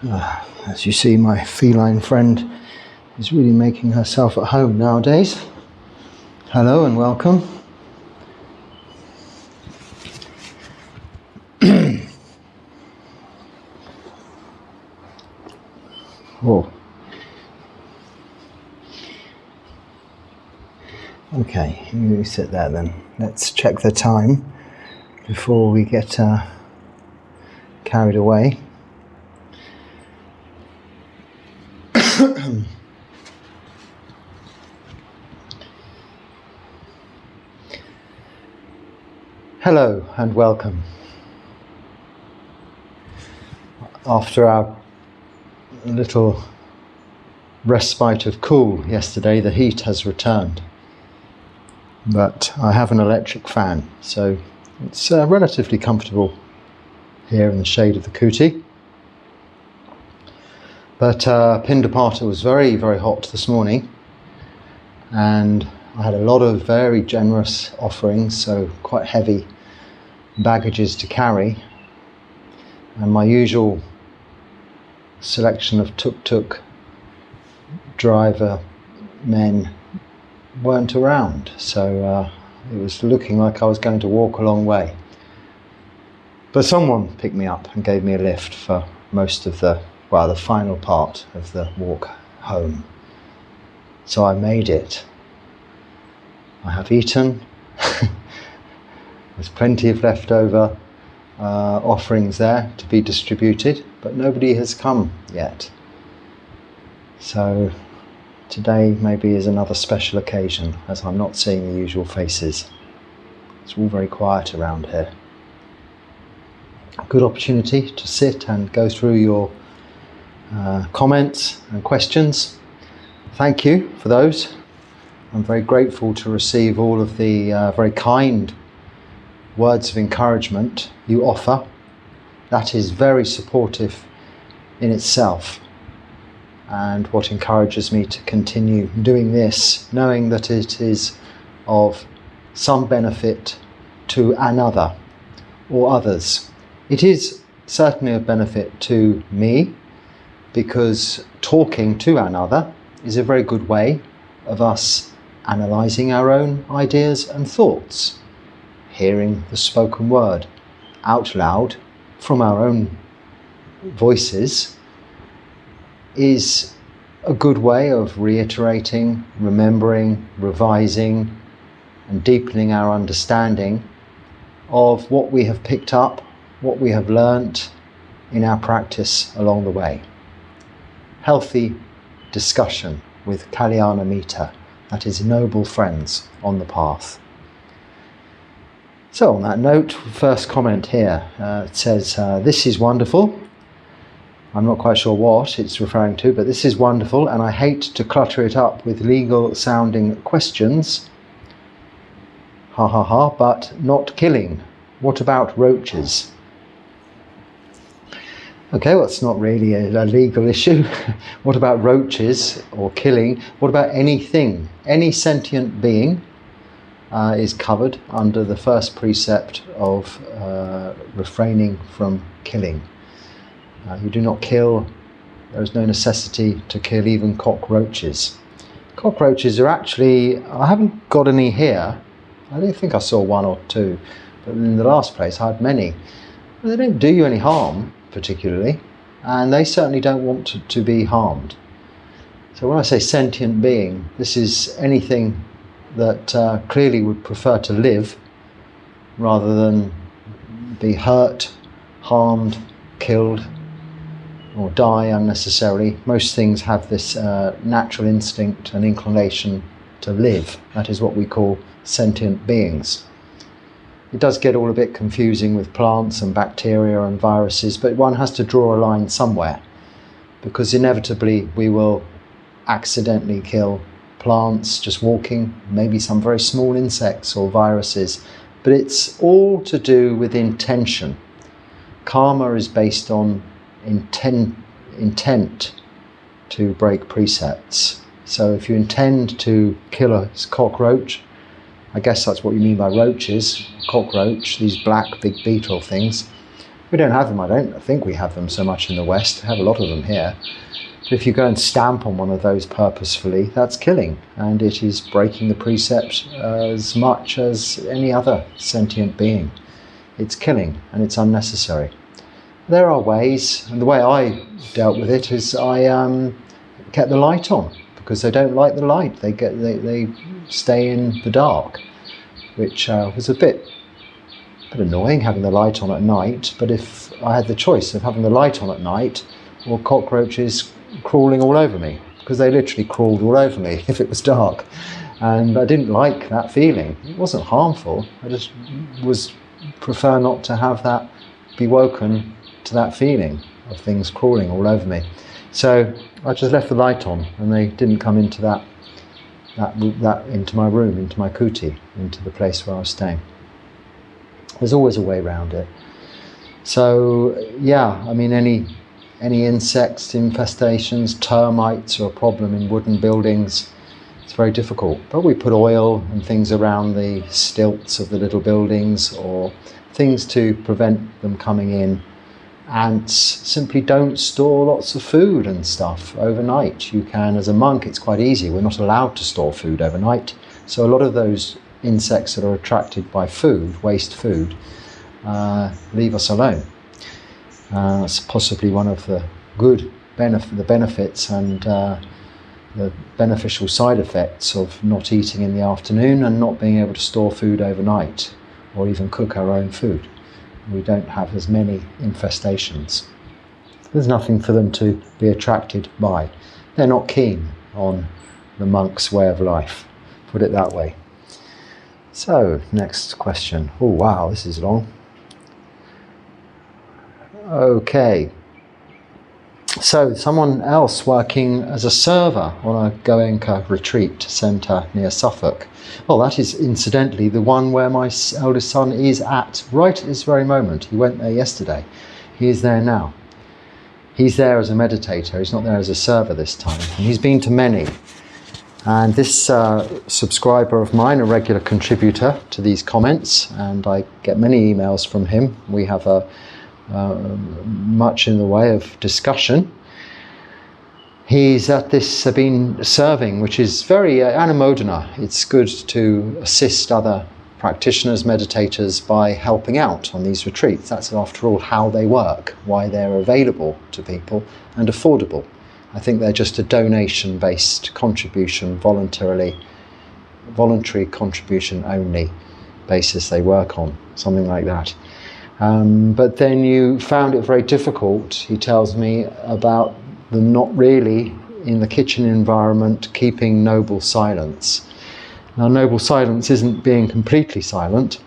As you see, my feline friend is really making herself at home nowadays. Hello and welcome. Oh. Okay, you sit there then. Let's check the time before we get carried away. Hello and welcome. After our little respite of cool yesterday, the heat has returned. But I have an electric fan, so it's relatively comfortable here in the shade of the kuti. But Pindapata was very, very hot this morning, and I had a lot of very generous offerings, so quite heavy baggages to carry, and my usual selection of tuk-tuk driver men weren't around, so it was looking like I was going to walk a long way. But someone picked me up and gave me a lift for most of the final part of the walk home. So I made it. I have eaten. There's plenty of leftover offerings there to be distributed, but nobody has come yet. So today maybe is another special occasion, as I'm not seeing the usual faces. It's all very quiet around here. A good opportunity to sit and go through your comments and questions. Thank you for those. I'm very grateful to receive all of the very kind words of encouragement you offer. That is very supportive in itself, and what encourages me to continue doing this, knowing that it is of some benefit to another or others. It is certainly of benefit to me, because talking to another is a very good way of us analysing our own ideas and thoughts. Hearing the spoken word out loud from our own voices is a good way of reiterating, remembering, revising, and deepening our understanding of what we have picked up, what we have learnt in our practice along the way. Healthy discussion with Kalyana Mita, that is noble friends on the path. So on that note, first comment here, it says, this is wonderful. I'm not quite sure what it's referring to, but this is wonderful, and I hate to clutter it up with legal sounding questions. Ha ha ha, but not killing. What about roaches? Okay, well, it's not really a legal issue. What about roaches or killing? What about anything? Any sentient being is covered under the first precept of refraining from killing. You do not kill. There is no necessity to kill even cockroaches. Cockroaches are actually, I haven't got any here. I don't think I saw one or two, but in the last place I had many. They don't do you any harm particularly, and they certainly don't want to be harmed. So when I say sentient being, this is anything that clearly would prefer to live rather than be hurt, harmed, killed, or die unnecessarily. Most things have this natural instinct and inclination to live. That is what we call sentient beings. It does get all a bit confusing with plants and bacteria and viruses, but one has to draw a line somewhere, because inevitably we will accidentally kill plants just walking, maybe some very small insects or viruses, but it's all to do with intention. Karma is based on intent to break precepts. So if you intend to kill a cockroach, I guess that's what you mean by roaches, cockroach, these black big beetle things. We don't have them, I don't think we have them so much in the West. We have a lot of them here. But if you go and stamp on one of those purposefully, that's killing, and it is breaking the precept as much as any other sentient being. It's killing, and it's unnecessary. There are ways, and the way I dealt with it is I kept the light on, because they don't like the light. They stay in the dark, which was a bit annoying having the light on at night. But if I had the choice of having the light on at night or cockroaches crawling all over me, because they literally crawled all over me if it was dark, and I didn't like that feeling. It wasn't harmful, I just prefer not to have that, be woken to that feeling of things crawling all over me. So I just left the light on, and they didn't come into that into my room, into my kuti, into the place where I was staying. There's always a way around it. So yeah, I mean, any insects, infestations, termites are a problem in wooden buildings. It's very difficult. But we put oil and things around the stilts of the little buildings, or things to prevent them coming in. Ants simply don't store lots of food and stuff overnight. You can, as a monk, it's quite easy. We're not allowed to store food overnight. So a lot of those insects that are attracted by food, waste food, leave us alone. It's possibly one of the benefits and the beneficial side effects of not eating in the afternoon and not being able to store food overnight, or even cook our own food. We don't have as many infestations. There's nothing for them to be attracted by. They're not keen on the monk's way of life, put it that way. So, next question. Oh wow, this is long. Okay. So, someone else working as a server on a Goenka retreat centre near Suffolk. Well, that is incidentally the one where my eldest son is at right at this very moment. He went there yesterday. He is there now. He's there as a meditator. He's not there as a server this time. And he's been to many. And this subscriber of mine, a regular contributor to these comments, and I get many emails from him. We have much in the way of discussion. He's at this been serving, which is very anumodana. It's good to assist other practitioners, meditators, by helping out on these retreats. That's, after all, how they work, why they're available to people and affordable. I think they're just a donation-based contribution, voluntary contribution only basis they work on, something like that. But then you found it very difficult, he tells me, about the not really, in the kitchen environment, keeping noble silence. Now, noble silence isn't being completely silent,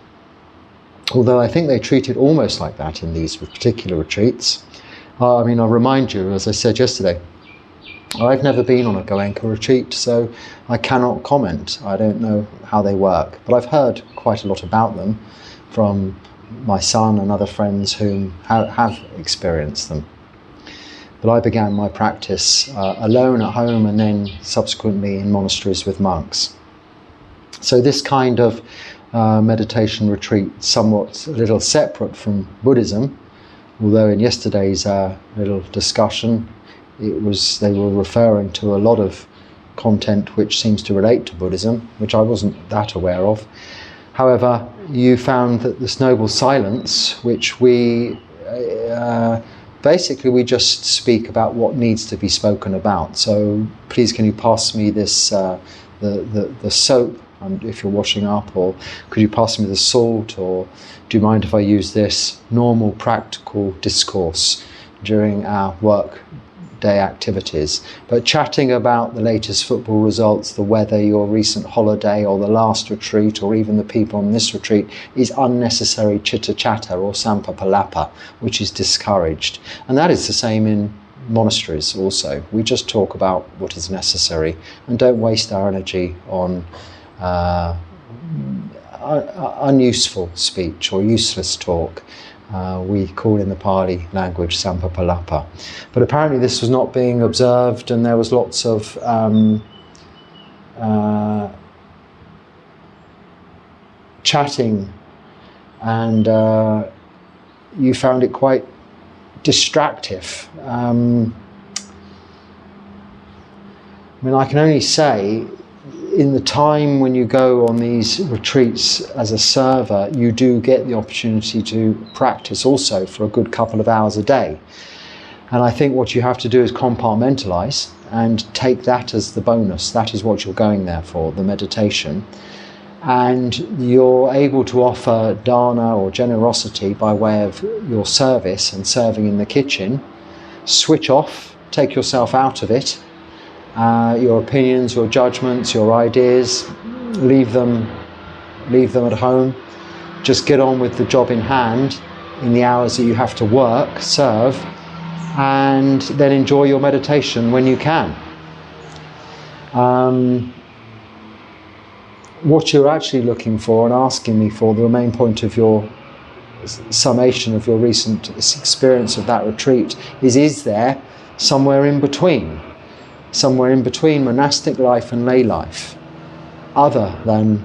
although I think they treat it almost like that in these particular retreats. I mean, I'll remind you, as I said yesterday, I've never been on a Goenka retreat, so I cannot comment. I don't know how they work, but I've heard quite a lot about them from my son and other friends who have experienced them. But I began my practice alone at home, and then subsequently in monasteries with monks. So this kind of meditation retreat, somewhat a little separate from Buddhism, although in yesterday's little discussion they were referring to a lot of content which seems to relate to Buddhism, which I wasn't that aware of. However, you found that this noble silence, which we basically we just speak about what needs to be spoken about. So please, can you pass me this the soap if you're washing up, or could you pass me the salt, or do you mind if I use this? Normal practical discourse during our work day activities. But chatting about the latest football results, the weather, your recent holiday, or the last retreat, or even the people on this retreat, is unnecessary chitter-chatter or sampapalapa, which is discouraged. And that is the same in monasteries also. We just talk about what is necessary and don't waste our energy on unuseful speech or useless talk. We call in the Pali language sampapalapa. But apparently this was not being observed, and there was lots of chatting and you found it quite distractive. I mean, I can only say, in the time when you go on these retreats as a server, you do get the opportunity to practice also for a good couple of hours a day. And I think what you have to do is compartmentalize and take that as the bonus. That is what you're going there for, the meditation. And you're able to offer dana or generosity by way of your service and serving in the kitchen. Switch off, take yourself out of it. Your opinions, your judgments, your ideas, leave them at home. Just get on with the job in hand in the hours that you have to work, serve, and then enjoy your meditation when you can. What you're actually looking for and asking me for, the main point of your summation of your recent experience of that retreat, is there somewhere in between monastic life and lay life, other than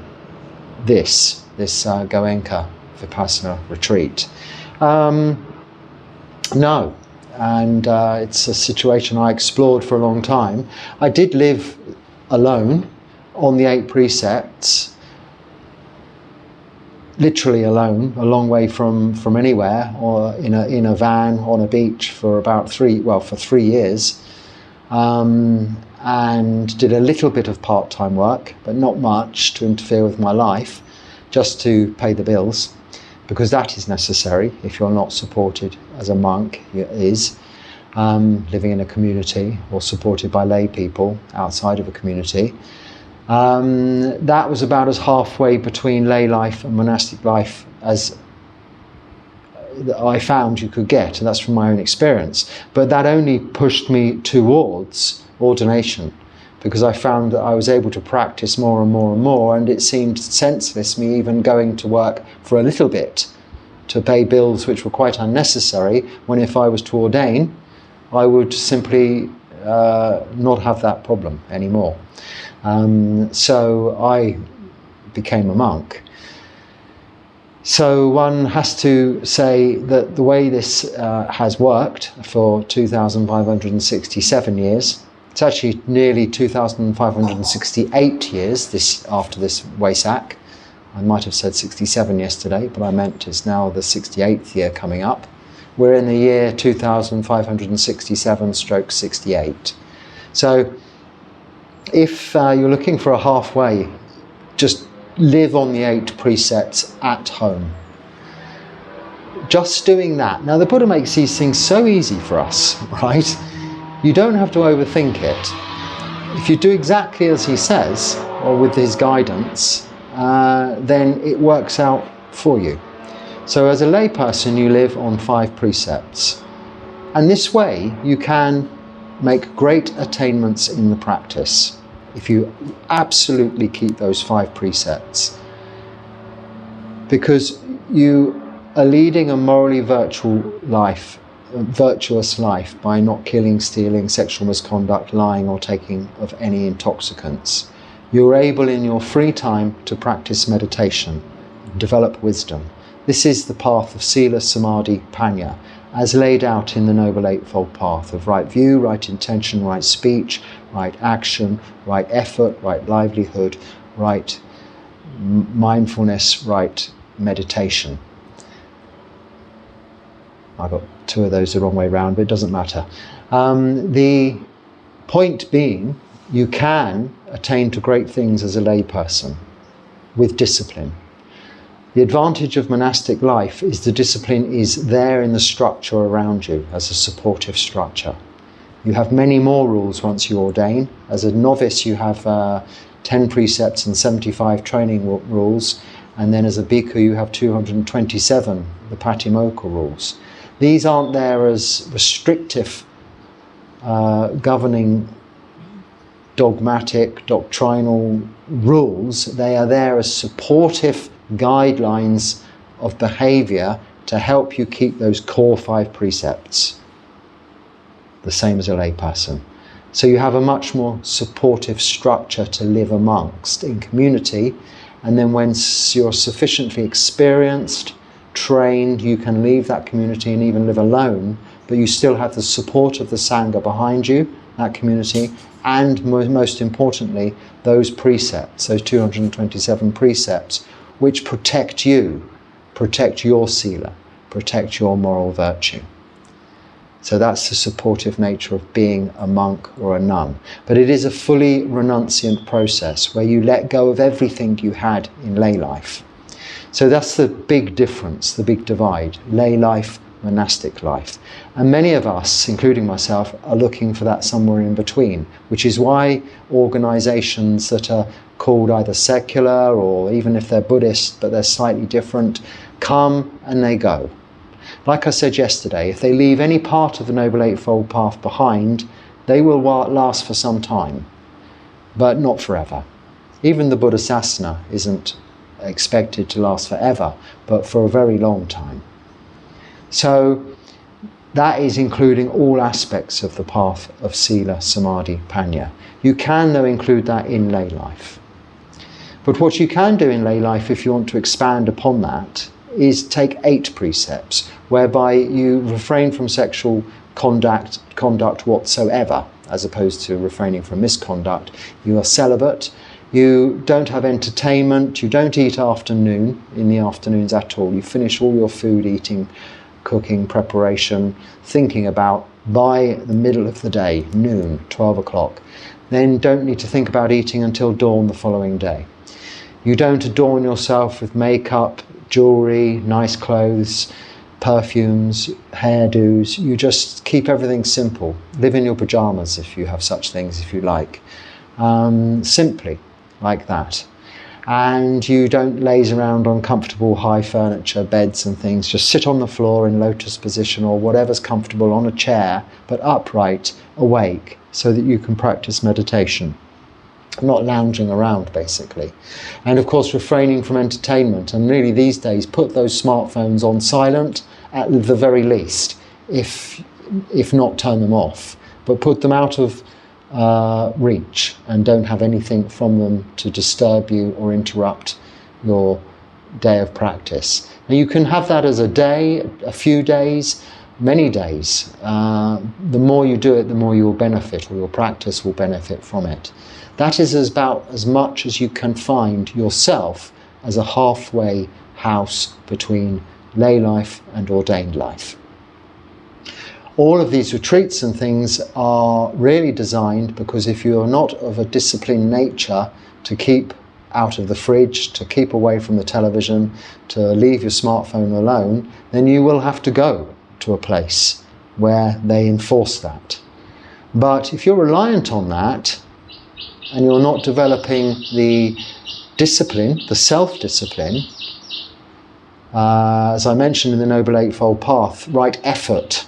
this Goenka Vipassana retreat? No. And it's a situation I explored for a long time. I did live alone on the 8 precepts, literally alone, a long way from anywhere, or in a van on a beach for about 3 years, and did a little bit of part-time work, but not much to interfere with my life, just to pay the bills, because that is necessary if you're not supported as a monk living in a community or supported by lay people outside of a community. That was about as halfway between lay life and monastic life as I found you could get, and that's from my own experience. But that only pushed me towards ordination, because I found that I was able to practice more and more and more, and it seemed senseless me even going to work for a little bit to pay bills which were quite unnecessary, when if I was to ordain, I would simply not have that problem anymore. So I became a monk. So one has to say that the way this has worked for 2,567 years, it's actually nearly 2,568 years after this Wesak. I might have said 67 yesterday, but I meant it's now the 68th year coming up. We're in the year 2,567/68. So if you're looking for a halfway, just live on the 8 precepts at home. Just doing that. Now the Buddha makes these things so easy for us, right? You don't have to overthink it. If you do exactly as he says, or with his guidance, then it works out for you. So as a lay person, you live on 5 precepts. And this way you can make great attainments in the practice if you absolutely keep those 5 precepts. Because you are leading a morally virtuous life by not killing, stealing, sexual misconduct, lying, or taking of any intoxicants. You're able in your free time to practice meditation, develop wisdom. This is the path of Sila, Samadhi, Panya, as laid out in the Noble Eightfold Path of right view, right intention, right speech, right action, right effort, right livelihood, right mindfulness, right meditation. I got 2 of those the wrong way round, but it doesn't matter. The point being, you can attain to great things as a lay person with discipline. The advantage of monastic life is the discipline is there in the structure around you as a supportive structure. You have many more rules once you ordain. As a novice, you have 10 precepts and 75 training rules, and then as a bhikkhu, you have 227, the patimokkha rules. These aren't there as restrictive, governing, dogmatic, doctrinal rules. They are there as supportive guidelines of behavior to help you keep those core 5 precepts, the same as a lay person. So you have a much more supportive structure to live amongst in community, and then once you're sufficiently experienced trained, you can leave that community and even live alone, but you still have the support of the Sangha behind you, that community, and most importantly, those precepts, those 227 precepts, which protect you, protect your sila, protect your moral virtue. So that's the supportive nature of being a monk or a nun. But it is a fully renunciant process where you let go of everything you had in lay life. So that's the big difference, the big divide, lay life, monastic life. And many of us, including myself, are looking for that somewhere in between, which is why organisations that are called either secular or even if they're Buddhist, but they're slightly different, come and they go. Like I said yesterday, if they leave any part of the Noble Eightfold Path behind, they will last for some time, but not forever. Even the Buddhasasana isn't expected to last forever, but for a very long time. So that is including all aspects of the path of Sila, Samadhi, Panya. You can, though, include that in lay life. But what you can do in lay life, if you want to expand upon that, is take 8 precepts, whereby you refrain from sexual conduct whatsoever, as opposed to refraining from misconduct. You are celibate, you don't have entertainment, you don't eat in the afternoons at all. You finish all your food, eating, cooking, preparation, thinking about by the middle of the day, noon, 12 o'clock. Then don't need to think about eating until dawn the following day. You don't adorn yourself with makeup, jewellery, nice clothes, perfumes, hairdos. You just keep everything simple. Live in your pyjamas if you have such things, if you like. Simply, like that. And you don't laze around on comfortable high furniture, beds and things. Just sit on the floor in lotus position or whatever's comfortable on a chair, but upright, awake, so that you can practice meditation. Not lounging around, basically. And of course, refraining from entertainment. And really these days, put those smartphones on silent at the very least, if not turn them off. But put them out of reach and don't have anything from them to disturb you or interrupt your day of practice. Now you can have that as a day, a few days, many days. The more you do it, the more you will benefit, or your practice will benefit from it. That is about as much as you can find yourself as a halfway house between lay life and ordained life. All of these retreats and things are really designed because if you are not of a disciplined nature, to keep out of the fridge, to keep away from the television, to leave your smartphone alone, then you will have to go to a place where they enforce that. But if you're reliant on that, and you're not developing the discipline, the self-discipline, as I mentioned in the Noble Eightfold Path, right effort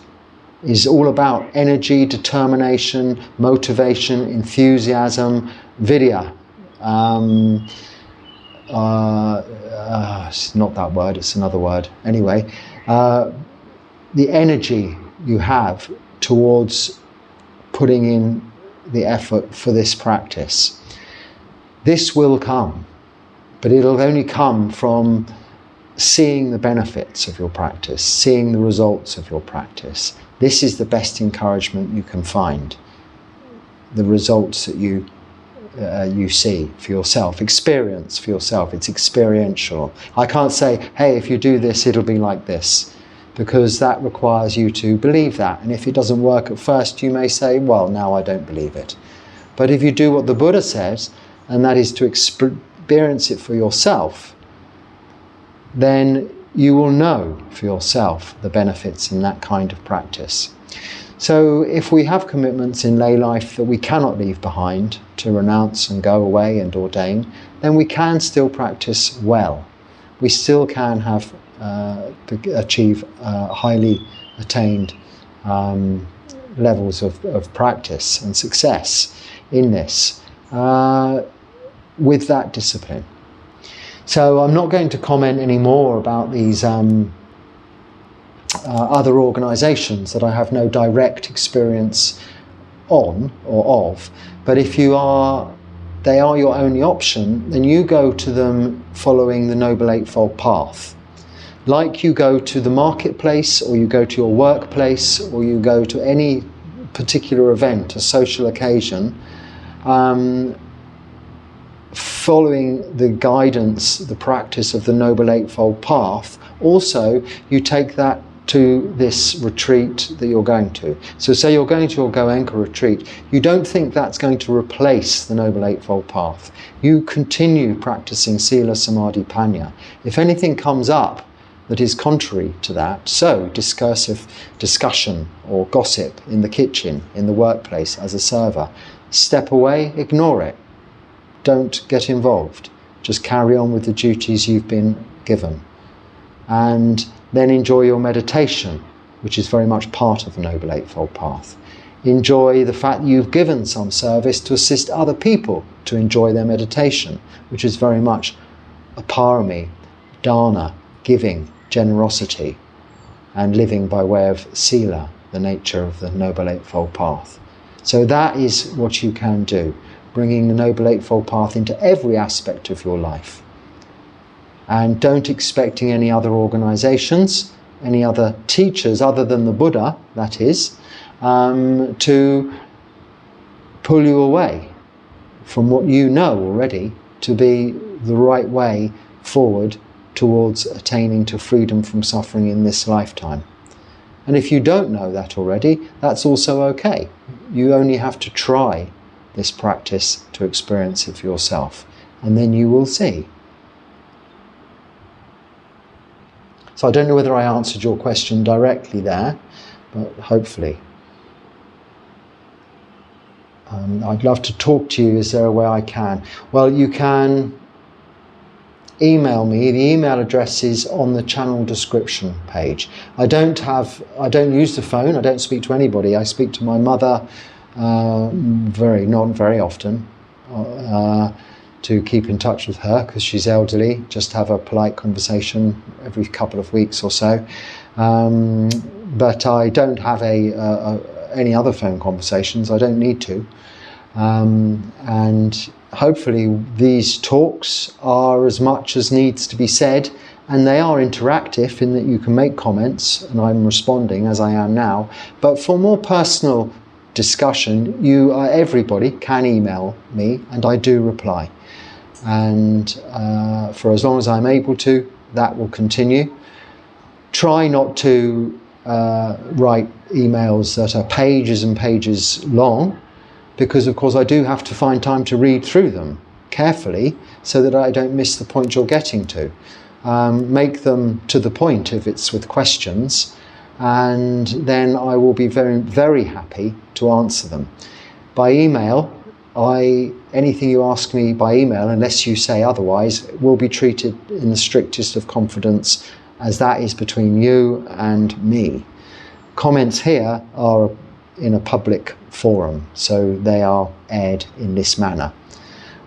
is all about energy, determination, motivation, enthusiasm, vidya. It's not that word, it's another word. Anyway, the energy you have towards putting in the effort for this practice. This will come, but it'll only come from seeing the benefits of your practice, seeing the results of your practice. This is the best encouragement you can find. The results that you see for yourself, experience for yourself. It's experiential. I can't say, hey, if you do this, it'll be like this, because that requires you to believe that. And if it doesn't work at first, you may say, well, now I don't believe it. But if you do what the Buddha says, and that is to experience it for yourself, then you will know for yourself the benefits in that kind of practice. So if we have commitments in lay life that we cannot leave behind, to renounce and go away and ordain, then we can still practice well. We still can have achieve highly attained levels of practice and success in this with that discipline. So I'm not going to comment any more about these other organisations that I have no direct experience on or of, but if they are your only option, then you go to them following the Noble Eightfold Path. like you go to the marketplace, or you go to your workplace, or you go to any particular event, a social occasion, following the guidance, the practice of the Noble Eightfold Path, also you take that to this retreat that you're going to. So say you're going to your Goenka retreat, you don't think that's going to replace the Noble Eightfold Path. You continue practicing Sila, Samadhi, Panya. If anything comes up that is contrary to that, so discursive discussion or gossip in the kitchen, in the workplace, as a server, step away, ignore it. Don't get involved. Just carry on with the duties you've been given. And then enjoy your meditation, which is very much part of the Noble Eightfold Path. Enjoy the fact that you've given some service to assist other people to enjoy their meditation, which is very much a parami, dana, giving, generosity, and living by way of sila, the nature of the Noble Eightfold Path. So that is what you can do, bringing the Noble Eightfold Path into every aspect of your life. And don't expecting any other organizations, any other teachers other than the Buddha, that is, to pull you away from what you know already to be the right way forward towards attaining to freedom from suffering in this lifetime. And if you don't know that already, that's also okay. You only have to try this practice to experience it for yourself, and then you will see. So I don't know whether I answered your question directly there, but hopefully. I'd love to talk to you. Is there a way I can? Well, you can email me. The email address is on the channel description page. I don't use the phone. I don't speak to anybody. I speak to my mother not very often. To keep in touch with her because she's elderly, just have a polite conversation every couple of weeks or so. But I don't have any other phone conversations. I don't need to. And hopefully these talks are as much as needs to be said, and they are interactive in that you can make comments and I'm responding as I am now. But for more personal discussion, everybody can email me and I do reply. And for as long as I'm able to, that will continue. Try not to write emails that are pages and pages long, because of course I do have to find time to read through them carefully so that I don't miss the point you're getting to. Make them to the point if it's with questions, and then I will be very, very happy to answer them. By email, anything you ask me by email, unless you say otherwise, will be treated in the strictest of confidence, as that is between you and me. Comments here are in a public forum, so they are aired in this manner.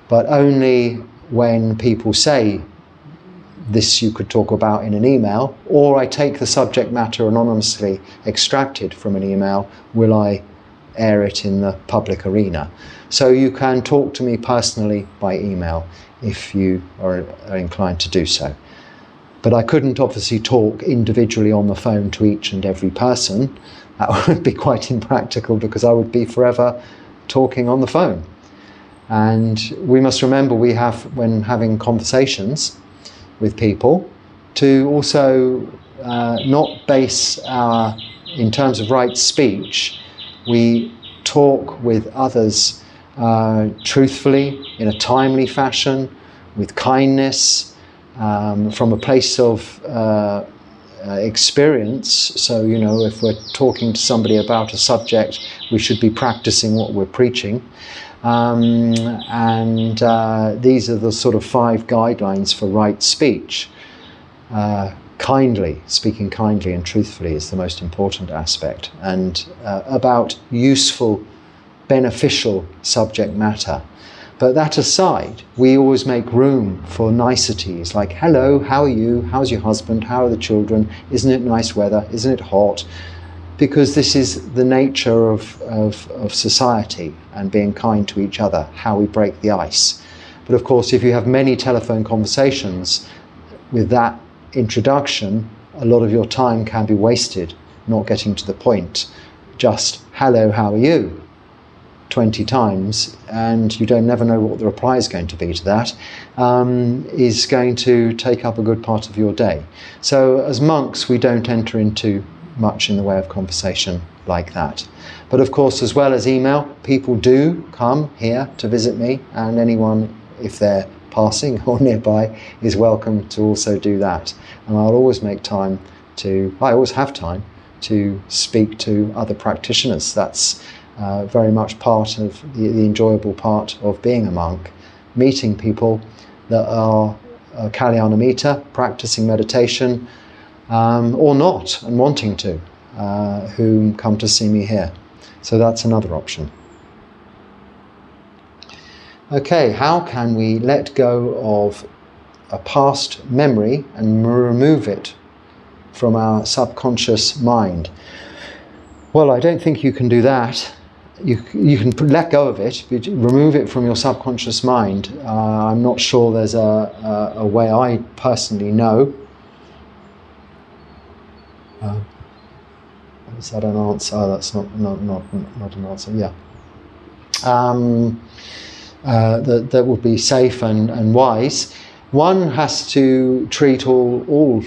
But only when people say, this you could talk about in an email, or I take the subject matter anonymously extracted from an email, will I air it in the public arena. So you can talk to me personally by email if you are inclined to do so. But I couldn't obviously talk individually on the phone to each and every person. That would be quite impractical because I would be forever talking on the phone. And we must remember we have, when having conversations with people, to also not base our, in terms of right speech, we talk with others truthfully, in a timely fashion, with kindness, from a place of experience. So, you know, if we're talking to somebody about a subject, we should be practicing what we're preaching. These are the sort of 5 guidelines for right speech. Speaking kindly and truthfully is the most important aspect, and about useful, beneficial subject matter. But that aside, we always make room for niceties like, hello, how are you? How's your husband? How are the children? Isn't it nice weather? Isn't it hot? Because this is the nature of society and being kind to each other, how we break the ice. But of course, if you have many telephone conversations with that introduction, a lot of your time can be wasted not getting to the point. Just, hello, how are you? 20 times, and you don't never know what the reply is going to be to that, is going to take up a good part of your day. So as monks, we don't enter into much in the way of conversation like that. But of course, as well as email, people do come here to visit me, and anyone, if they're passing or nearby, is welcome to also do that. And I'll always make time to, I always have time to speak to other practitioners. That's very much part of the enjoyable part of being a monk, meeting people that are Kalyanamitta, practicing meditation, or not, and wanting to, who come to see me here. So that's another option. Okay, how can we let go of a past memory and remove it from our subconscious mind? Well, I don't think you can do that. You can let go of it, but remove it from your subconscious mind. I'm not sure there's a way I personally know. Is that an answer? Oh, that's not an answer. Yeah. That would be safe and wise. One has to treat all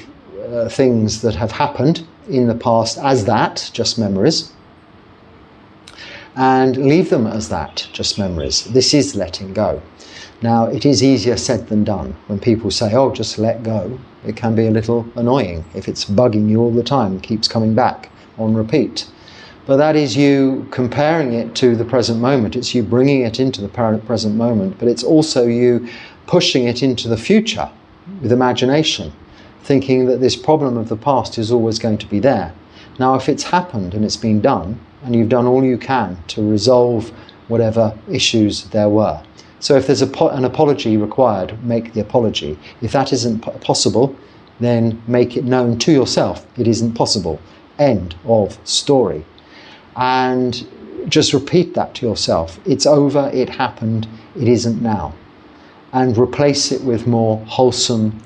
things that have happened in the past as that, just memories, and leave them as that, just memories. This is letting go. Now, it is easier said than done. When people say, oh, just let go, it can be a little annoying if it's bugging you all the time, keeps coming back on repeat. But that is you comparing it to the present moment. It's you bringing it into the present moment, but it's also you pushing it into the future with imagination, thinking that this problem of the past is always going to be there. Now, if it's happened and it's been done, and you've done all you can to resolve whatever issues there were. So if there's an apology required, make the apology. If that isn't possible, then make it known to yourself it isn't possible. End of story. And just repeat that to yourself. It's over, it happened, it isn't now. And replace it with more wholesome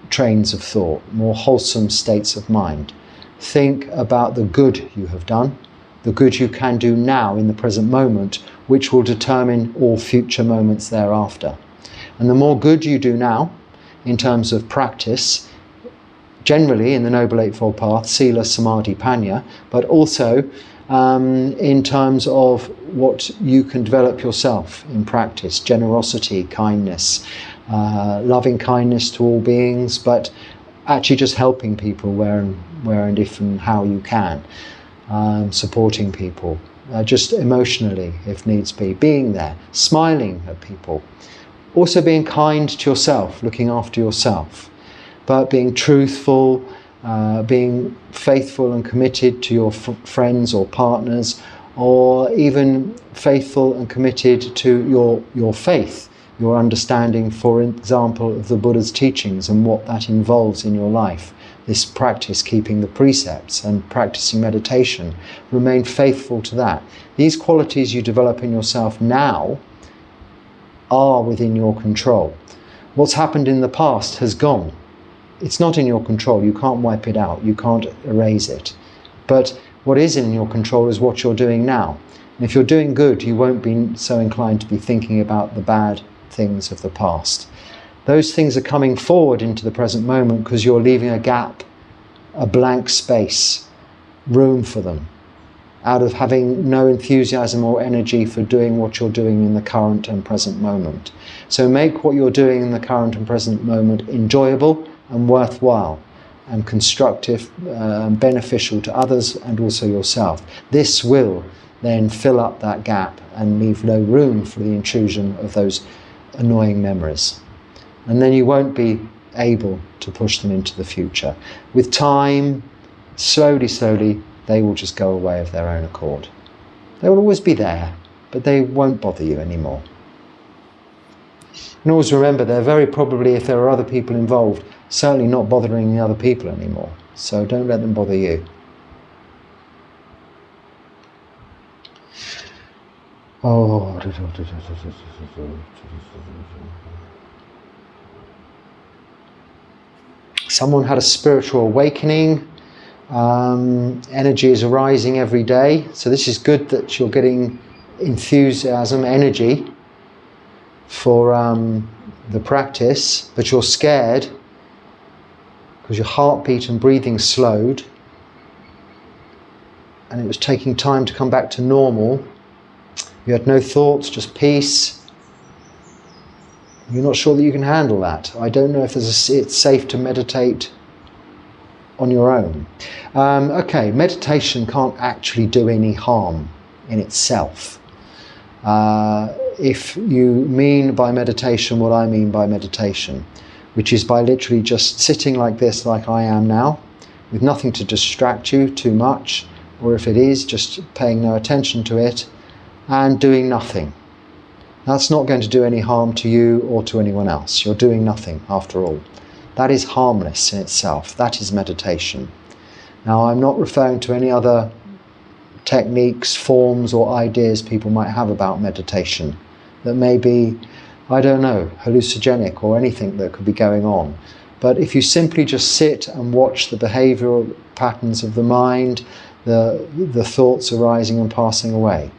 trains of thought, more wholesome states of mind. Think about the good you have done, the good you can do now in the present moment, which will determine all future moments thereafter. And the more good you do now, in terms of practice, generally in the Noble Eightfold Path, Sila, Samadhi, Panya, but also in terms of what you can develop yourself in practice, generosity, kindness, loving kindness to all beings, but actually just helping people where and if and how you can. Supporting people, just emotionally if needs be, being there, smiling at people, also being kind to yourself, looking after yourself, but being truthful, being faithful and committed to your friends or partners, or even faithful and committed to your faith, your understanding, for example, of the Buddha's teachings and what that involves in your life. This practice, keeping the precepts and practicing meditation, remain faithful to that. These qualities you develop in yourself now are within your control. What's happened in the past has gone. It's not in your control. You can't wipe it out. You can't erase it. But what is in your control is what you're doing now. And if you're doing good, you won't be so inclined to be thinking about the bad things of the past. Those things are coming forward into the present moment because you're leaving a gap, a blank space, room for them, out of having no enthusiasm or energy for doing what you're doing in the current and present moment. So make what you're doing in the current and present moment enjoyable and worthwhile and constructive and beneficial to others and also yourself. This will then fill up that gap and leave no room for the intrusion of those annoying memories. And then you won't be able to push them into the future. With time, slowly, they will just go away of their own accord. They will always be there, but they won't bother you anymore. And always remember, they're very probably, if there are other people involved, certainly not bothering the other people anymore. So don't let them bother you. Oh. someone had a spiritual awakening, energy is arising every day. So this is good that you're getting enthusiasm, energy for the practice, but you're scared because your heartbeat and breathing slowed and it was taking time to come back to normal. You had no thoughts, just peace. You're not sure that you can handle that. I don't know if it's safe to meditate on your own. Okay, meditation can't actually do any harm in itself. If you mean by meditation what I mean by meditation, which is by literally just sitting like this, like I am now, with nothing to distract you too much, or if it is, just paying no attention to it, and doing nothing. That's not going to do any harm to you or to anyone else. You're doing nothing after all. That is harmless in itself. That is meditation. Now, I'm not referring to any other techniques, forms or ideas people might have about meditation that may be, I don't know, hallucinogenic or anything that could be going on. But if you simply just sit and watch the behavioural patterns of the mind, the thoughts arising and passing away,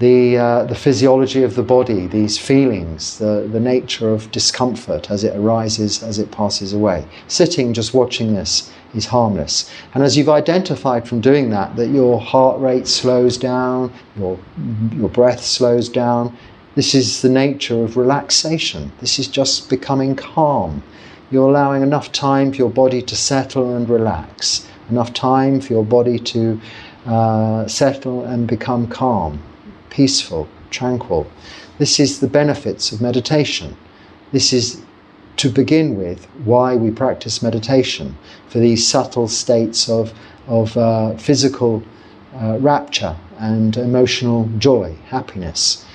the physiology of the body, these feelings, the nature of discomfort as it arises, as it passes away. Sitting, just watching this is harmless. And as you've identified from doing that your heart rate slows down, your breath slows down, this is the nature of relaxation. This is just becoming calm. You're allowing enough time for your body to settle and relax, enough time for your body to settle and become calm, peaceful, tranquil. This is the benefits of meditation. This is, to begin with, why we practice meditation, for these subtle states of physical rapture and emotional joy, happiness,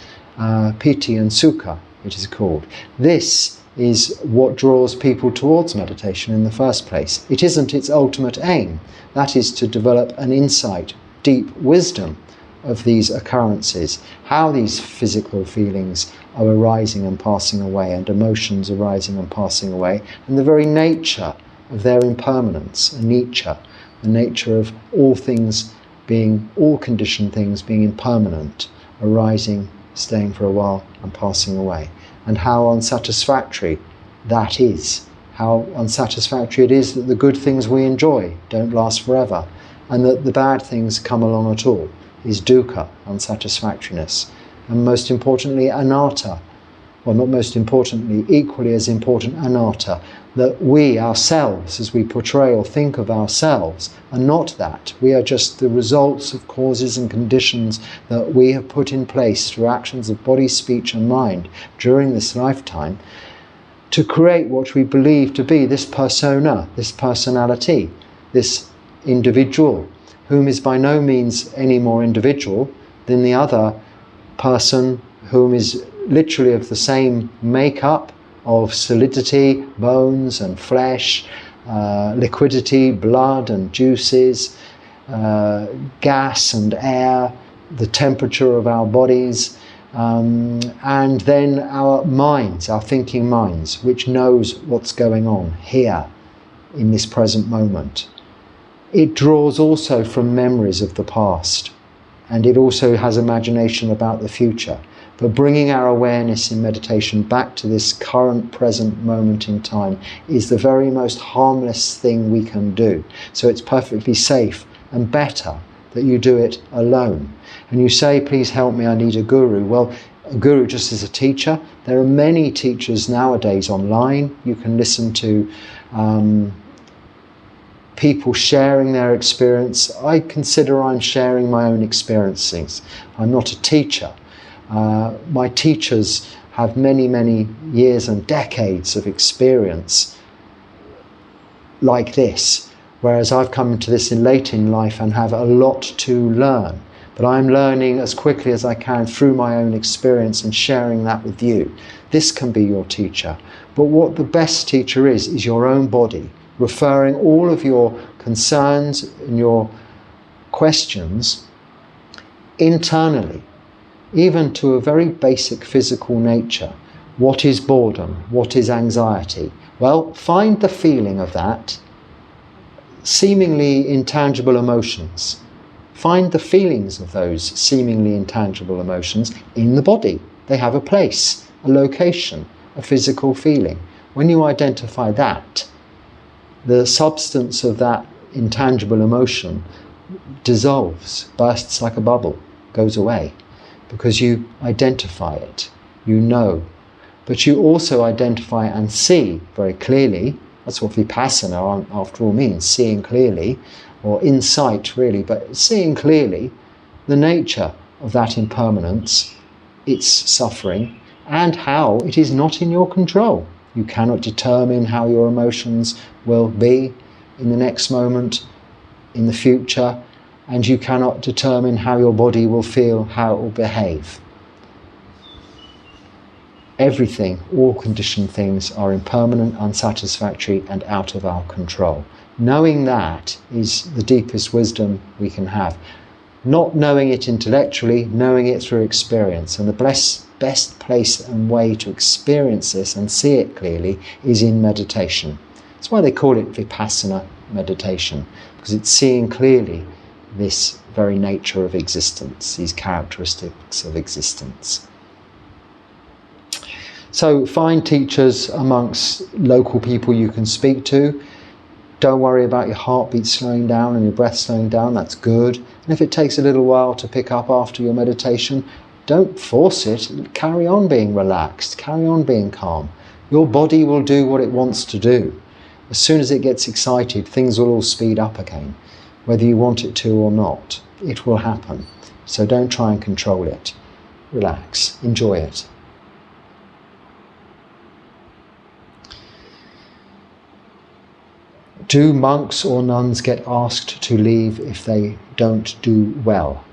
piti and sukha, it is called. This is what draws people towards meditation in the first place. It isn't its ultimate aim. That is to develop an insight, deep wisdom of these occurrences, how these physical feelings are arising and passing away, and emotions arising and passing away, and the very nature of their impermanence, anicca, the nature of all things being, all conditioned things being impermanent, arising, staying for a while and passing away, and how unsatisfactory that is, how unsatisfactory it is that the good things we enjoy don't last forever, and that the bad things come along at all, is dukkha, unsatisfactoriness, and most importantly anatta, well, not most importantly, equally as important, anatta, that we ourselves, as we portray or think of ourselves, are not that. We are just the results of causes and conditions that we have put in place through actions of body, speech and mind during this lifetime to create what we believe to be this persona, this personality, this individual, whom is by no means any more individual than the other person, whom is literally of the same makeup of solidity, bones and flesh, liquidity, blood and juices, gas and air, the temperature of our bodies, and then our minds, our thinking minds, which knows what's going on here in this present moment. It draws also from memories of the past, and it also has imagination about the future. But bringing our awareness in meditation back to this current present moment in time is the very most harmless thing we can do. So it's perfectly safe and better that you do it alone. And you say, please help me, I need a guru. Well, a guru just is a teacher. There are many teachers nowadays online. You can listen to people sharing their experience. I consider I'm sharing my own experiences. I'm not a teacher. My teachers have many, many years and decades of experience like this, whereas I've come to this late in life and have a lot to learn. But I'm learning as quickly as I can through my own experience and sharing that with you. This can be your teacher. But what the best teacher is your own body, referring all of your concerns and your questions internally, even to a very basic physical nature. What is boredom? What is anxiety? Well, find the feeling of that, seemingly intangible emotions. Find the feelings of those seemingly intangible emotions in the body. They have a place, a location, a physical feeling. When you identify that, the substance of that intangible emotion dissolves, bursts like a bubble, goes away, because you identify it, you know. But you also identify and see very clearly. That's what vipassana, after all, means, seeing clearly, or insight really, but seeing clearly the nature of that impermanence, its suffering, and how it is not in your control. You cannot determine how your emotions will be in the next moment, in the future, and you cannot determine how your body will feel, how it will behave. Everything, all conditioned things, are impermanent, unsatisfactory, and out of our control. Knowing that is the deepest wisdom we can have. Not knowing it intellectually, knowing it through experience. And the best place and way to experience this and see it clearly is in meditation. That's why they call it vipassana meditation, because it's seeing clearly this very nature of existence, these characteristics of existence. So find teachers amongst local people you can speak to. Don't worry about your heartbeat slowing down and your breath slowing down, that's good. And if it takes a little while to pick up after your meditation, don't force it. Carry on being relaxed, carry on being calm. Your body will do what it wants to do. As soon as it gets excited, things will all speed up again. Whether you want it to or not, it will happen. So don't try and control it. Relax, enjoy it. Do monks or nuns get asked to leave if they don't do well?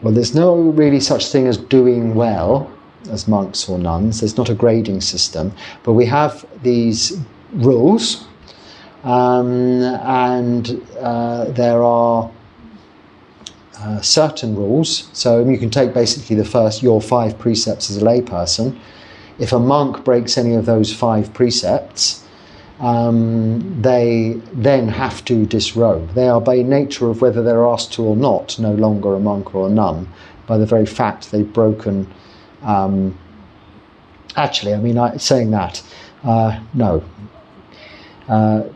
Well, there's no really such thing as doing well as monks or nuns. There's not a grading system, but we have these rules, and there are certain rules. So you can take basically your 5 precepts as a layperson. If a monk breaks any of those 5 precepts, they then have to disrobe. They are, by nature of whether they're asked to or not, no longer a monk or a nun, by the very fact they've broken. Saying that, no.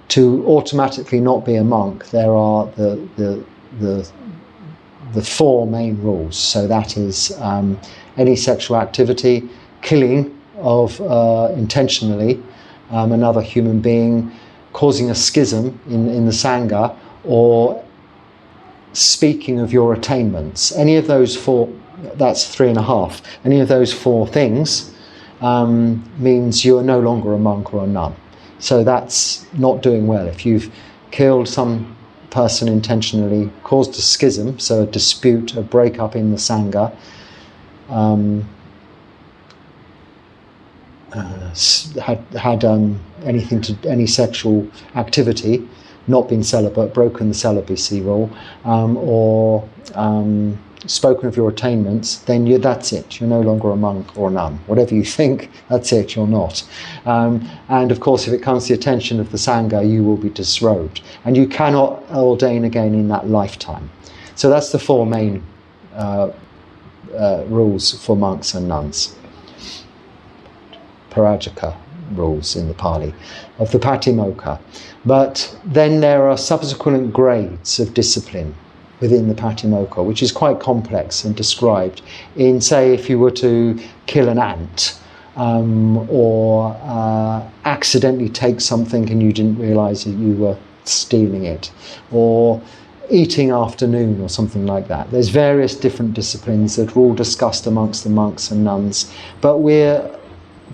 To automatically not be a monk, there are the 4 main rules. So that is any sexual activity, killing of intentionally another human being, causing a schism in the Sangha, or speaking of your attainments. Any of those 4, that's 3.5. Any of those 4 things means you are no longer a monk or a nun. So that's not doing well. If you've killed some person intentionally, caused a schism, so a dispute, a breakup in the Sangha, had any sexual activity, not been celibate, broken the celibacy rule, or spoken of your attainments, then that's it. You're no longer a monk or a nun. Whatever you think, that's it, you're not. And of course, if it comes to the attention of the Sangha, you will be disrobed. And you cannot ordain again in that lifetime. So that's the 4 main rules for monks and nuns. Parajaka rules in the Pali, of the Patimokkha. But then there are subsequent grades of discipline within the Patimokkha, which is quite complex and described in, say, if you were to kill an ant, or accidentally take something and you didn't realise that you were stealing it, or eating after noon or something like that. There's various different disciplines that are all discussed amongst the monks and nuns, but we're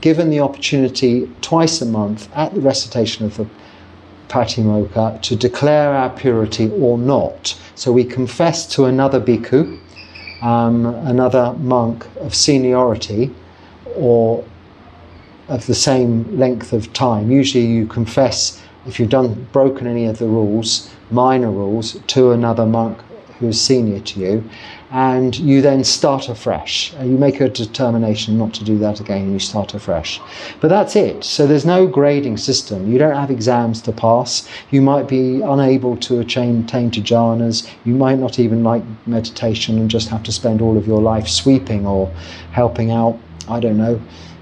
given the opportunity twice a month at the recitation of the Patimokkha to declare our purity or not. So we confess to another bhikkhu, another monk of seniority or of the same length of time. Usually you confess, if you've broken any of the rules, minor rules, to another monk who's senior to you, and you then start afresh. You make a determination not to do that again, and you start afresh. But that's it. So there's no grading system. You don't have exams to pass. You might be unable to attain to jhanas. You might not even like meditation and just have to spend all of your life sweeping or helping out, I don't know,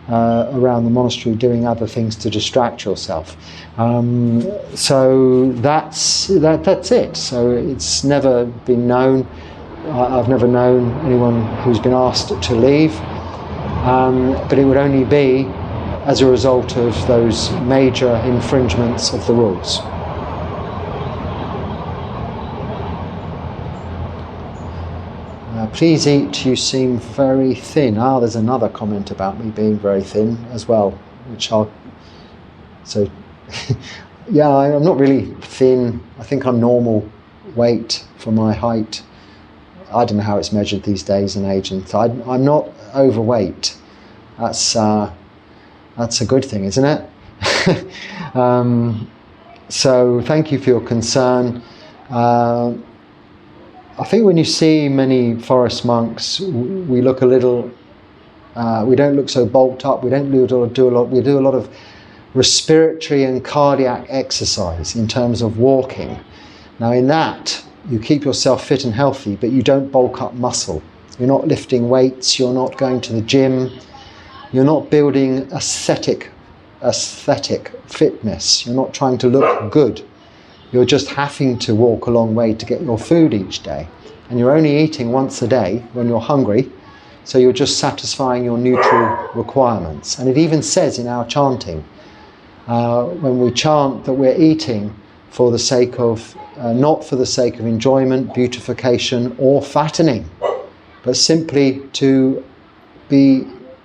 around the monastery doing other things to distract yourself. So that's it. So it's never been known. I've never known anyone who's been asked to leave, but it would only be as a result of those major infringements of the rules. Please eat, you seem very thin. There's another comment about me being very thin as well, which so yeah, I'm not really thin. I think I'm normal weight for my height. I don't know how it's measured these days in age, and I'm not overweight. That's a good thing, isn't it? So thank you for your concern. I think when you see many forest monks, we look a little. We don't look so bulked up. We don't do a lot. We do a lot of respiratory and cardiac exercise in terms of walking. Now, in that, you keep yourself fit and healthy, but you don't bulk up muscle. You're not lifting weights. You're not going to the gym. You're not building aesthetic fitness. You're not trying to look good. You're just having to walk a long way to get your food each day. And you're only eating once a day when you're hungry. So you're just satisfying your neutral requirements. And it even says in our chanting, when we chant, that we're eating for the sake of, not for the sake of enjoyment, beautification, or fattening, but simply to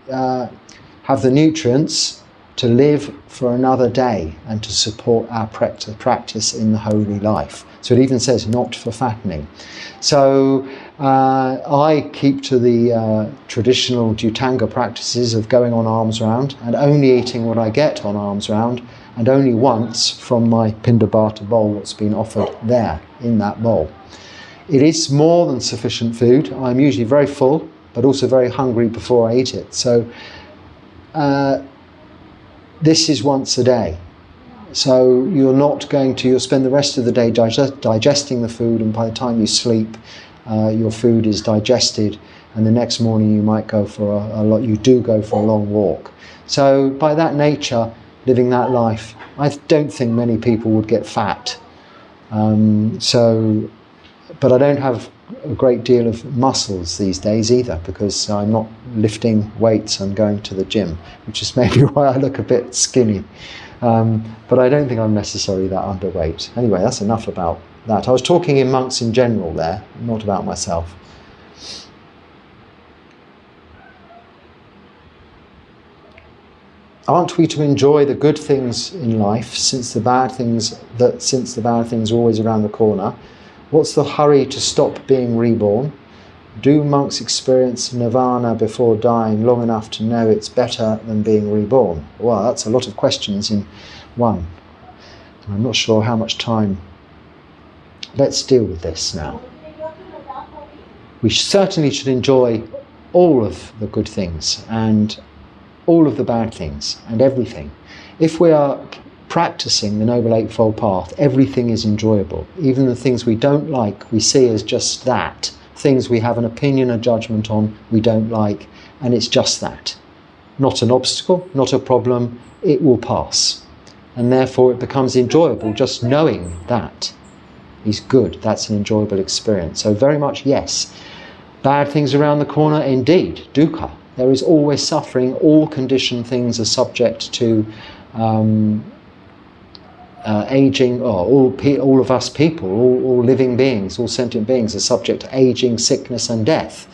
have the nutrients to live for another day and to support our practice in the holy life. So it even says not for fattening. So I keep to the traditional Dhutanga practices of going on alms round and only eating what I get on alms round, and only once from my Pindabata bowl what's been offered there in that bowl. It is more than sufficient food. I'm usually very full, but also very hungry before I eat it. So this is once a day. So you'll spend the rest of the day digesting the food, and by the time you sleep, your food is digested, and the next morning you might go for a long walk. So by that nature, living that life, I don't think many people would get fat. But I don't have a great deal of muscles these days either, because I'm not lifting weights and going to the gym, which is maybe why I look a bit skinny. But I don't think I'm necessarily that underweight. Anyway, that's enough about that. I was talking in monks in general there, not about myself. Aren't we to enjoy the good things in life, since the bad things are always around the corner? What's the hurry to stop being reborn? Do monks experience Nirvana before dying long enough to know it's better than being reborn? Well, that's a lot of questions in one. I'm not sure how much time. Let's deal with this now. We certainly should enjoy all of the good things and all of the bad things and everything. If we are practicing the Noble Eightfold Path, everything is enjoyable. Even the things we don't like, we see as just that. Things we have an opinion, a judgment on, we don't like, and it's just that. Not an obstacle, not a problem, it will pass. And therefore it becomes enjoyable just knowing that is good. That's an enjoyable experience. So very much yes. Bad things around the corner, indeed, dukkha. There is always suffering. All conditioned things are subject to aging, or all of us people, all living beings, all sentient beings are subject to aging, sickness and death.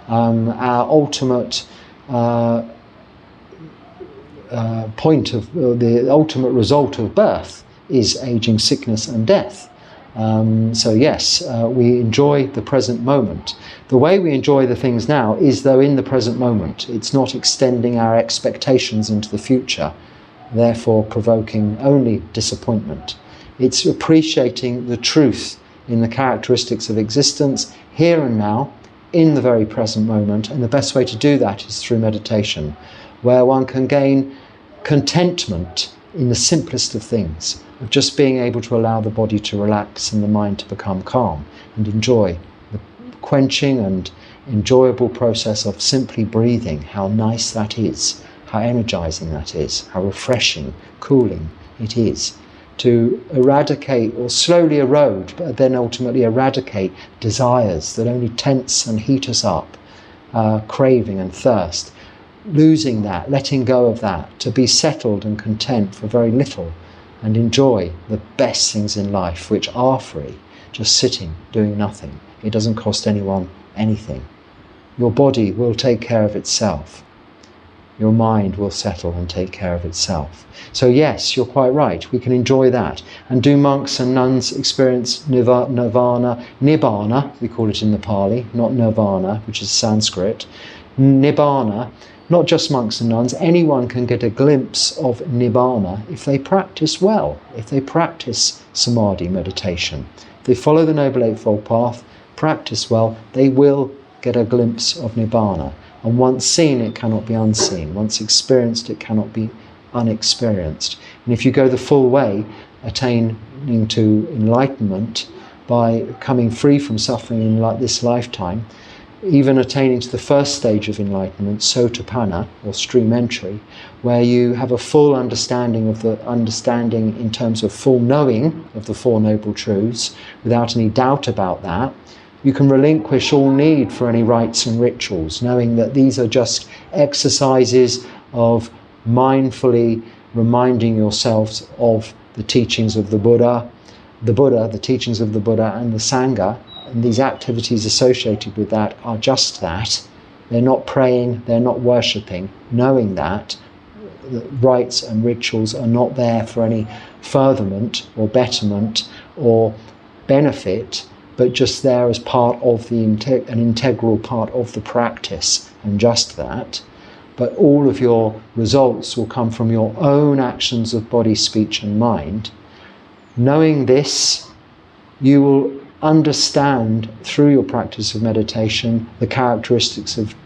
Our ultimate the ultimate result of birth is aging, sickness and death. So yes, we enjoy the present moment. The way we enjoy the things now is though in the present moment. It's not extending our expectations into the future, therefore provoking only disappointment. It's appreciating the truth in the characteristics of existence, here and now, in the very present moment. And the best way to do that is through meditation, where one can gain contentment in the simplest of things, of just being able to allow the body to relax and the mind to become calm, and enjoy the quenching and enjoyable process of simply breathing. How nice that is, how energizing that is, how refreshing, cooling it is, to eradicate or slowly erode, but then ultimately eradicate desires that only tense and heat us up, craving and thirst. Losing that, letting go of that, to be settled and content for very little, and enjoy the best things in life, which are free, just sitting, doing nothing. It doesn't cost anyone anything. Your body will take care of itself. Your mind will settle and take care of itself. So yes, you're quite right, we can enjoy that. And do monks and nuns experience nirvana? Nibbāna, we call it in the Pali, not nirvana, which is Sanskrit. Nibbāna, not just monks and nuns, anyone can get a glimpse of Nibbāna if they practice well, if they practice samadhi meditation. If they follow the Noble Eightfold Path, practice well, they will get a glimpse of Nibbāna. And once seen, it cannot be unseen. Once experienced, it cannot be unexperienced. And if you go the full way, attaining to enlightenment by coming free from suffering in this lifetime, even attaining to the first stage of enlightenment, Sotapanna, or stream entry, where you have a full understanding of the understanding in terms of full knowing of the Four Noble Truths, without any doubt about that, you can relinquish all need for any rites and rituals, knowing that these are just exercises of mindfully reminding yourselves of the teachings of the Buddha, the teachings of the Buddha and the Sangha, and these activities associated with that are just that. They're not praying, they're not worshipping, knowing that the rites and rituals are not there for any furtherment or betterment or benefit, but just there as part of an integral part of the practice, and just that. But all of your results will come from your own actions of body, speech and mind. Knowing this, you will understand through your practice of meditation the characteristics of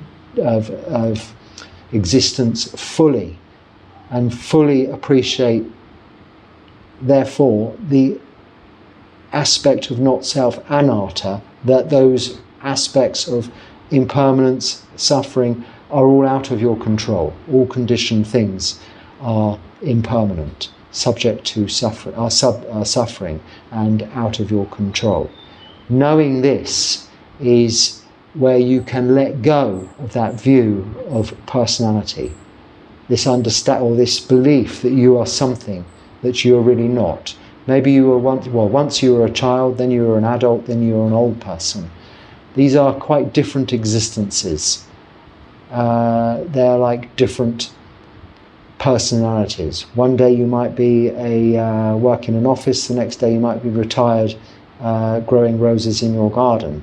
existence fully, and fully appreciate, therefore, the aspect of not self, anatta, that those aspects of impermanence, suffering, are all out of your control. All conditioned things are impermanent, subject to suffering and out of your control. Knowing this is where you can let go of that view of personality, this this belief that you are something that you are really not. Maybe you were once you were a child, then you were an adult, then you were an old person. These are quite different existences. They're like different personalities. One day you might be work in an office, the next day you might be retired, growing roses in your garden.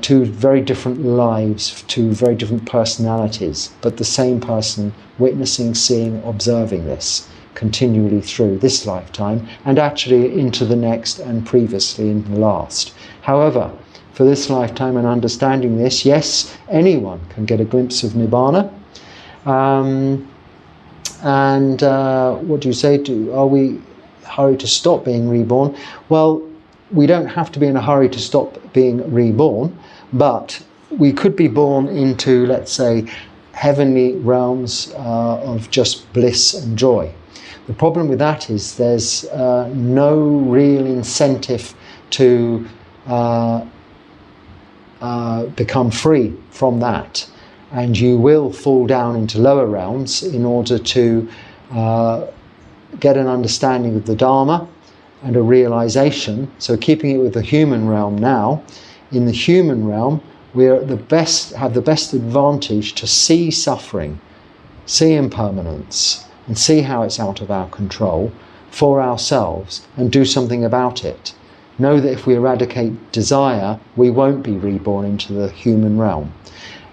Two very different lives, two very different personalities, but the same person witnessing, seeing, observing this continually through this lifetime, and actually into the next and previously in the last. However, for this lifetime and understanding this, yes, anyone can get a glimpse of Nibbāna. What do you say? Are we hurried to stop being reborn? Well, we don't have to be in a hurry to stop being reborn, but we could be born into, let's say, heavenly realms of just bliss and joy. The problem with that is there's no real incentive to become free from that, and you will fall down into lower realms in order to get an understanding of the Dharma and a realization. So keeping it with the human realm now, in the human realm we're have the best advantage to see suffering, see impermanence, and see how it's out of our control for ourselves and do something about it. Know that if we eradicate desire, we won't be reborn into the human realm.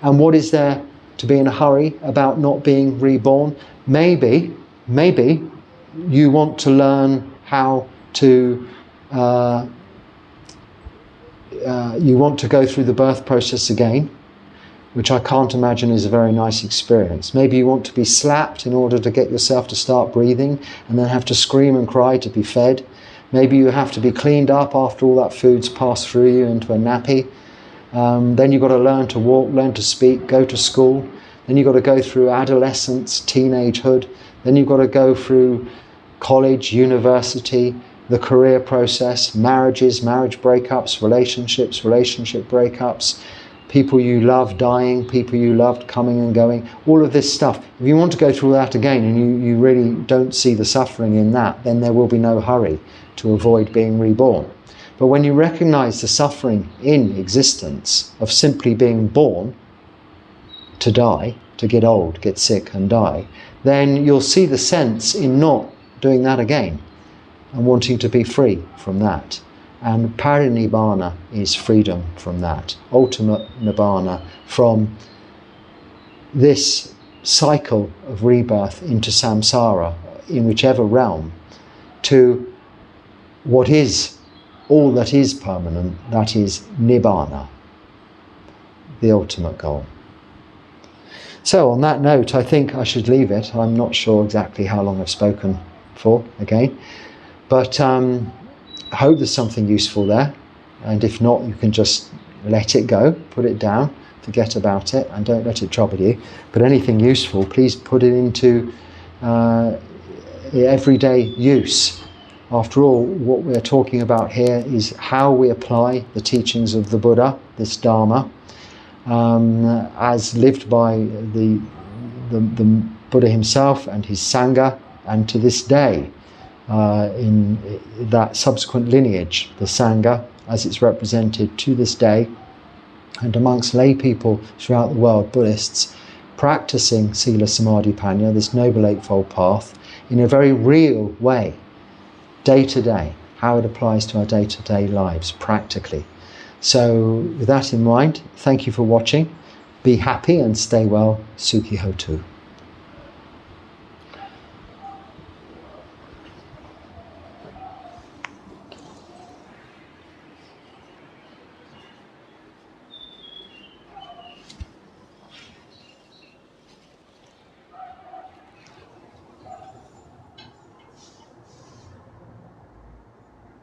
And what is there to be in a hurry about not being reborn? Maybe you want to learn how to you want to go through the birth process again, which I can't imagine is a very nice experience. Maybe you want to be slapped in order to get yourself to start breathing and then have to scream and cry to be fed. Maybe you have to be cleaned up after all that food's passed through you into a nappy. Then you've got to learn to walk, learn to speak, go to school. Then you've got to go through adolescence, teenagehood. Then you've got to go through college, university, the career process, marriages, marriage breakups, relationships, relationship breakups, people you love dying, people you loved coming and going, all of this stuff. If you want to go through that again and you really don't see the suffering in that, then there will be no hurry to avoid being reborn. But when you recognize the suffering in existence of simply being born to die, to get old, get sick and die, then you'll see the sense in not doing that again and wanting to be free from that. And parinibbāna is freedom from that, ultimate nibbāna, from this cycle of rebirth into samsara, in whichever realm, to what is all that is permanent, that is nibbāna, the ultimate goal. So on that note, I think I should leave it. I'm not sure exactly how long I've spoken for again, but I hope there's something useful there, and if not, you can just let it go, put it down, forget about it, and don't let it trouble you. But anything useful, please put it into everyday use. After all, what we're talking about here is how we apply the teachings of the Buddha, this Dharma, as lived by the Buddha himself and his Sangha, and to this day, in that subsequent lineage, the Sangha, as it's represented to this day, and amongst lay people throughout the world, Buddhists, practicing Sila Samadhi Panya, this Noble Eightfold Path, in a very real way, day to day, how it applies to our day-to-day lives, practically. So with that in mind, thank you for watching. Be happy and stay well. Sukhi Hotu.